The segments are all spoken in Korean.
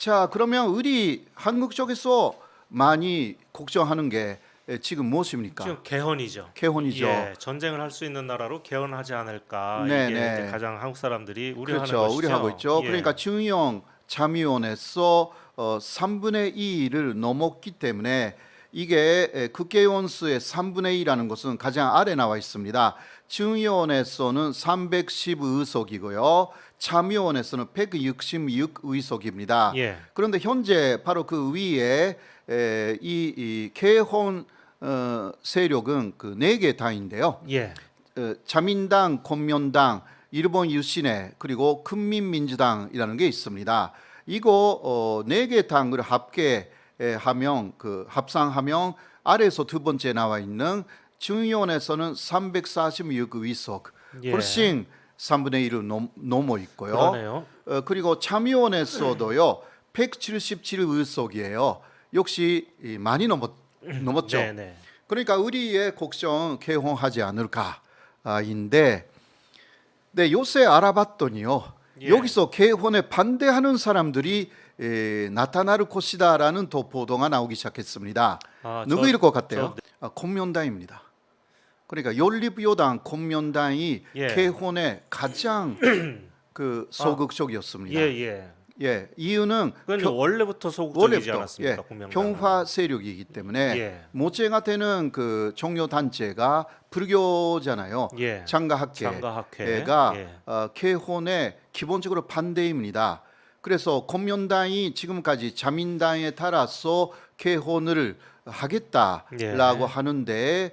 자, 그러면 우리 한국 쪽에서 많이 걱정하는 게 지금 무엇입니까? 지금 개헌이죠. 개헌이죠. 예, 전쟁을 할 수 있는 나라로 개헌하지 않을까. 네, 이게 네. 이제 가장 한국 사람들이 우려하는 그렇죠. 것이죠. 우려하고 있죠. 예. 그러니까 중의원 참의원에서 3분의 2를 넘었기 때문에 이게 국회의원수의 3분의 2라는 것은 가장 아래 나와 있습니다. 중의원에서는 310의석이고요. 참의원에서는 166의석입니다. 예. 그런데 현재 바로 그 위에 이 개헌 세력은 그 4개 당인데요. 예. 자민당, 공명당, 일본 유신회 그리고 국민민주당이라는 게 있습니다. 이거 4개 당을 합계하면 합상하면 아래에서 두 번째 나와 있는 중의원에서는 346의석, 예. 훨씬 3분의 1을 넘어 있고요. 그러네요. 그리고 참의원에서도요 177의석이에요. 역시 많이 넘었죠. 네, 네. 그러니까 우리의 걱정 개헌하지 않을까인데, 네, 요새 알아봤더니요 예. 여기서 개헌에 반대하는 사람들이 나타날 것이다라는 또 보도가 나오기 시작했습니다. 아, 누구일 것 같아요? 공명당입니다. 그러니까 연립여당 공명당이 예. 개헌에 가장 그 소극적이었습니다. 예, 예. 예, 이유는 그건 원래부터 소극적이지 않았습니까? 공명당은? 평화 세력이기 때문에 예. 모체가 되는 그 종교 단체가 불교잖아요. 예. 장가학회가 장가학회. 예. 개헌에 기본적으로 반대입니다. 그래서 공명당이 지금까지 자민당에 따라서 개헌을 하겠다라고 예. 하는데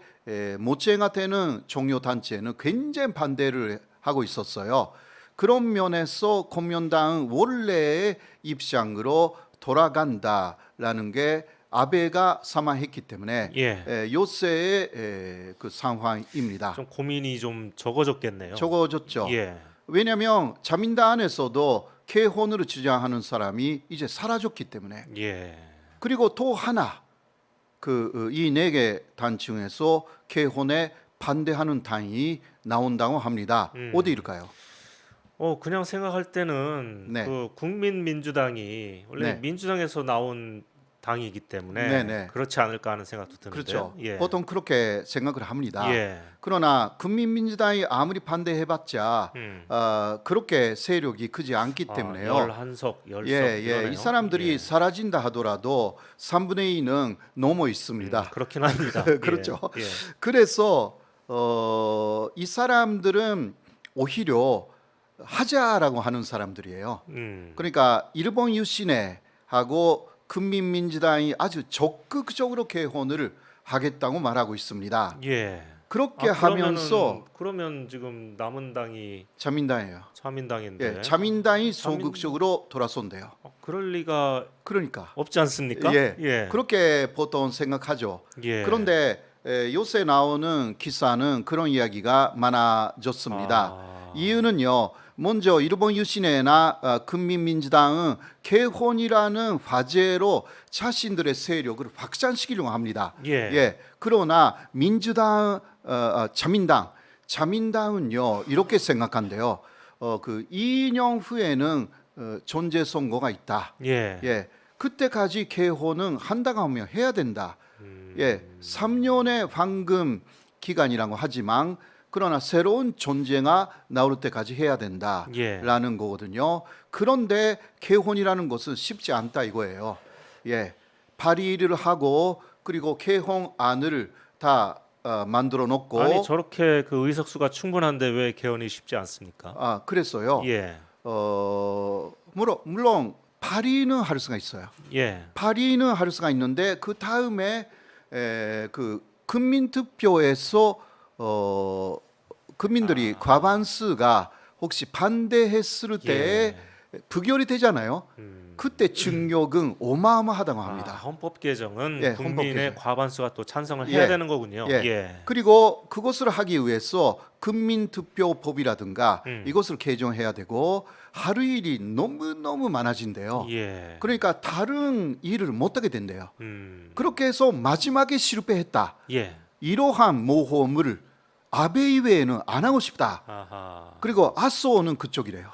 모체가 되는 종교 단체는 굉장히 반대를 하고 있었어요. 그런 면에서 공명당은 원래의 입장으로 돌아간다라는 게 아베가 사망했기 때문에 예. 요새의 그 상황입니다. 좀 고민이 좀 적어졌겠네요. 적어졌죠. 예. 왜냐하면 자민당 안에서도 개헌을 주장하는 사람이 이제 사라졌기 때문에. 예. 그리고 또 하나 이 4개 당 중에서 개헌에 반대하는 당이 나온다고 합니다. 어디일까요? 그냥 생각할 때는 네. 그 국민민주당이 원래 네. 민주당에서 나온 당이기 때문에 네, 네. 그렇지 않을까 하는 생각도 드는데요. 그렇죠. 예. 보통 그렇게 생각을 합니다. 예. 그러나 국민민주당이 아무리 반대해봤자 음. 그렇게 세력이 크지 않기 때문에요. 11석, 10석 예, 이 사람들이 사라진다 하더라도 3분의 2는 넘어 있습니다. 그렇긴 합니다. 그렇죠. 예. 그래서 이 사람들은 오히려 하자라고 하는 사람들이에요. 그러니까 일본 유신회하고 국민민주당이 아주 적극적으로 개헌을 하겠다고 말하고 있습니다. 예. 그렇게 하면서 그러면 지금 남은 당이 자민당이에요. 자민당인데 예, 자민당이 소극적으로 돌아선대요. 그럴 리가 그러니까 없지 않습니까? 예, 그렇게 보통 생각하죠. 예. 그런데 요새 나오는 기사는 그런 이야기가 많아졌습니다. 이유는요. 먼저 일본 유신회나 국민민주당은 개헌이라는 화제로 자신들의 세력을 확산시키려고 합니다. 예. 그러나 민주당, 자민당은요 이렇게 생각한대요. 그 2년 후에는 존재 선거가 있다. 예. 그때까지 개헌은 한다고 하면 해야 된다. 3년의 황금 기간이라고 하지만 그러나 새로운 존재가 나올 때까지 해야 된다라는 거거든요. 그런데 개헌이라는 것은 쉽지 않다 이거예요. 발의를 하고 그리고 개헌안을 다 만들어 놓고 아니 저렇게 그 의석수가 충분한데 왜 개헌이 쉽지 않습니까? 그랬어요. 예. 물론 발의는 할 수가 있어요. 예. 발의는 할 수가 있는데 그 다음에 그 국민투표에서 국민들이 과반수가 혹시 반대했을 때 부결이 되잖아요. 그때 충격은 어마어마하다고 합니다. 헌법 개정은 예, 국민의 헌법 개정. 과반수가 또 찬성을 해야 되는 거군요. 그리고 그것을 하기 위해서 국민투표법이라든가 이것을 개정해야 되고 하루 일이 너무너무 많아진대요. 그러니까 다른 일을 못하게 된대요. 그렇게 해서 마지막에 실패했다. 이러한 모험을 아베 이외에는 안 하고 싶다. 아하. 그리고 아소는 그쪽이래요.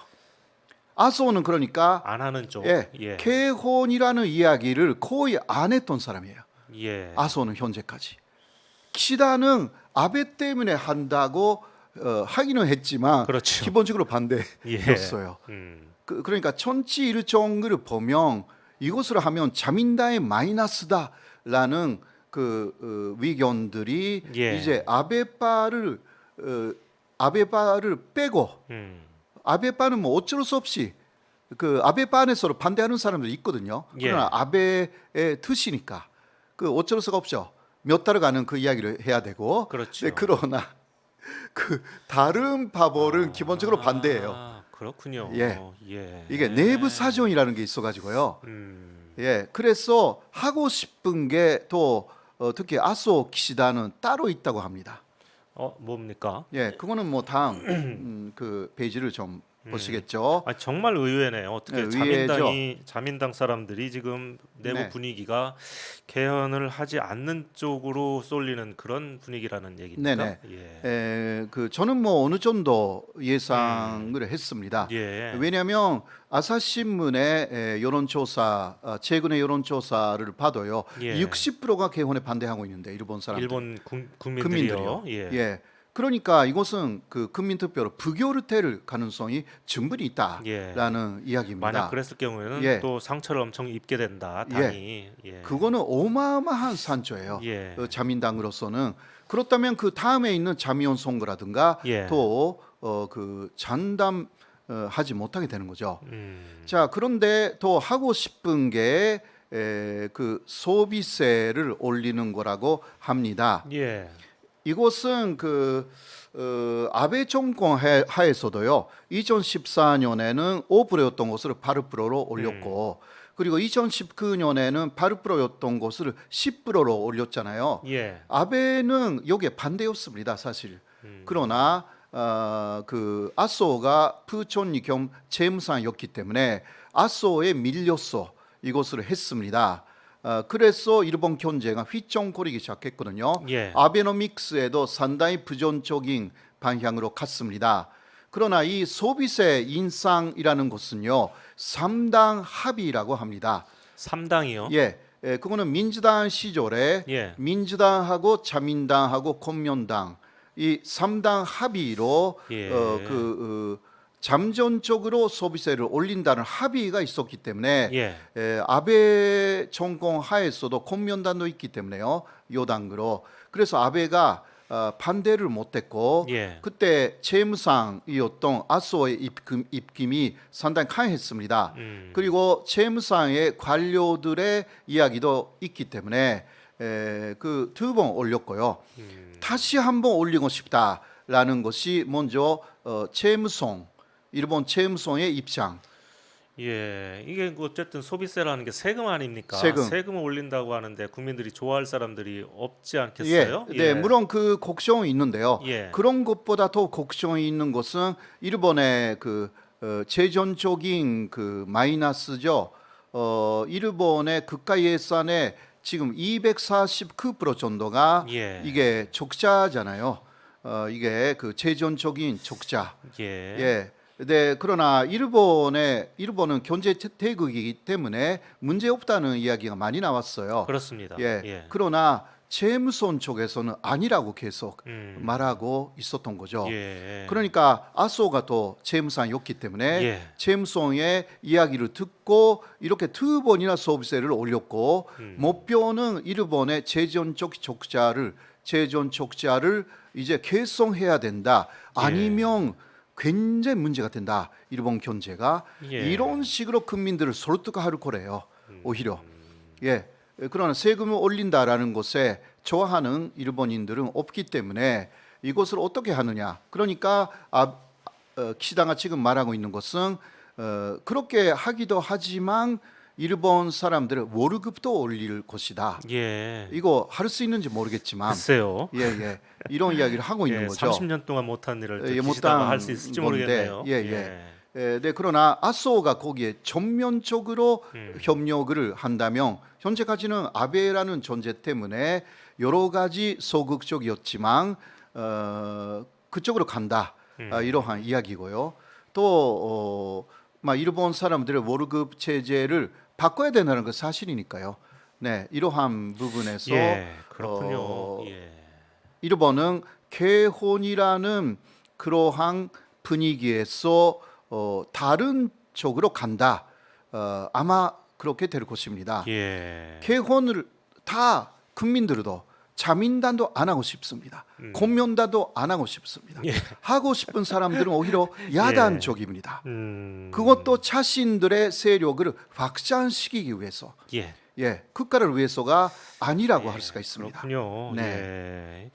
아소는 그러니까 안 하는 쪽. 예, 예. 개헌이라는 이야기를 거의 안 했던 사람이에요. 예. 아소는 현재까지. 기시다는 아베 때문에 한다고 하기는 했지만 그렇죠. 기본적으로 예. 반대였어요. 그러니까 천지 일정을 보면 이것을 하면 자민당의 마이너스다라는 그 위견들이 예. 이제 아베파를 빼고 아베파는 뭐 어쩔 수 없이 그 아베파 안에서 반대하는 사람들이 있거든요. 그러나 예. 아베의 뜻이니까 그 어쩔 수가 없죠. 몇 달을 가는 그 이야기를 해야 되고. 그렇죠. 네, 그러나 그 다른 파벌은 기본적으로 반대예요. 그렇군요. 예. 예. 이게 내부 사정이라는 게 있어가지고요. 예, 그래서 하고 싶은 게 또 특히 아소 기시다는 따로 있다고 합니다. 뭡니까? 예, 그거는 뭐 다음 그 페이지를 좀 보시겠죠. 정말 의외네요. 어떻게 네, 자민당 사람들이 지금 내부 네. 분위기가 개헌을 하지 않는 쪽으로 쏠리는 그런 분위기라는 얘기입니까? 네네. 예. 그 저는 뭐 어느 정도 예상을 했습니다. 예. 왜냐하면 아사신문의 여론조사 최근의 여론조사를 봐도요, 예. 60%가 개헌에 반대하고 있는데 일본 사람들, 일본 국민들이요. 예. 예. 그러니까 이것은 그 국민투표로 부결이 될 가능성이 충분히 있다라는 이야기입니다. 만약 그랬을 경우에는 예. 또 상처를 엄청 입게 된다. 당이. 예. 그거는 어마어마한 산조예요. 예. 자민당으로서는. 그렇다면 그 다음에 있는 자미원 선거라든가 예. 또 그 잔담 하지 못하게 되는 거죠. 음. 자, 그런데 또 하고 싶은 게 그 소비세를 올리는 거라고 합니다. 예. 이것은 그 아베 정권 하에서도요. 2014년에는 5%였던 것을 8%로 올렸고, 그리고 2019년에는 8%였던 것을 10%로 올렸잖아요. 예. 아베는 여기에 반대였습니다, 사실. 그러나 그 아소가 푸촌리 겸 재무상이었기 때문에 아소에 밀렸어 이것을 했습니다. 그래서 일본 경제가 휘청거리기 시작했거든요. 예. 아베노믹스에도 상당히 부정적인 방향으로 갔습니다. 그러나 이 소비세 인상이라는 것은요, 3당 합의라고 합니다. 3당이요? 예, 그거는 민주당 시절에 예. 민주당하고 자민당하고 공명당 이 3당 합의로 예. 잠정적으로 소비세를 올린다는 합의가 있었기 때문에 예. 아베 정권 하에서도 공명당도 있기 때문에요, 여당으로. 그래서 아베가 반대를 못했고, 예. 그때 재무상이었던 아소의 입김이 상당히 강했습니다. 그리고 재무상의 관료들의 이야기도 있기 때문에 그 두 번 올렸고요. 다시 한번 올리고 싶다라는 것이 먼저 재무성, 일본 재무성의 입장. 예, 이게 어쨌든 소비세라는 게 세금 아닙니까? 세금. 세금을 올린다고 하는데 국민들이 좋아할 사람들이 없지 않겠어요? 예, 네, 물론 그 걱정이 있는데요. 예. 그런 것보다 더 걱정이 있는 것은 일본의 그 재정적인 그 마이너스죠. 일본의 국가 예산의 지금 249% 정도가 예. 이게 적자잖아요. 이게 그 재정적인 적자. 예. 예. 네, 그러나 일본은 경제 대국이기 때문에 문제 없다는 이야기가 많이 나왔어요. 그렇습니다. 예. 예. 그러나 재무성 쪽에서는 아니라고 계속 말하고 있었던 거죠. 예. 그러니까 아소가 또 재무상이었기 때문에 예. 재무성의 이야기를 듣고 이렇게 두 번이나 소비세를 올렸고, 목표는 일본의 재정적 적자를 이제 개선해야 된다. 아니면 굉장히 문제가 된다. 일본 경제가 예. 이런 식으로 국민들을 설득할 거래요. 오히려. 예. 그러나 세금을 올린다라는 것에 좋아하는 일본인들은 없기 때문에 이것을 어떻게 하느냐. 그러니까 기시다가 지금 말하고 있는 것은 그렇게 하기도 하지만 일본 사람들은 월급도 올릴 것이다. 예. 이거 할 수 있는지 모르겠지만, 글쎄요. 예, 이런 이야기를 하고 있는 거죠. 30년 동안 못한 일을 예, 기시다가 할 수 있을지 건데, 모르겠네요. 네, 그러나 아소가 거기에 전면적으로 협력을 한다면, 현재까지는 아베라는 존재 때문에 여러 가지 소극적이었지만 그쪽으로 간다. 이러한 이야기고요. 또 일본 사람들의 월급 체제를 바꿔야 된다는 건 사실이니까요. 네, 이러한 부분에서 그렇군요. 일본은 개혼이라는 그러한 분위기에서 다른 쪽으로 간다. 아마 그렇게 될 것입니다. 개혼을 다 국민들도 자민단도 안 하고 싶습니다. 공면단도 안 하고 싶습니다. 하고 싶은 사람들은 오히려 야단 쪽입니다. 그것도 자신들의 세력을 확장시키기 위해서, 국가를 위해서가 아니라고 할 수가 있습니다. 그렇군요. 네.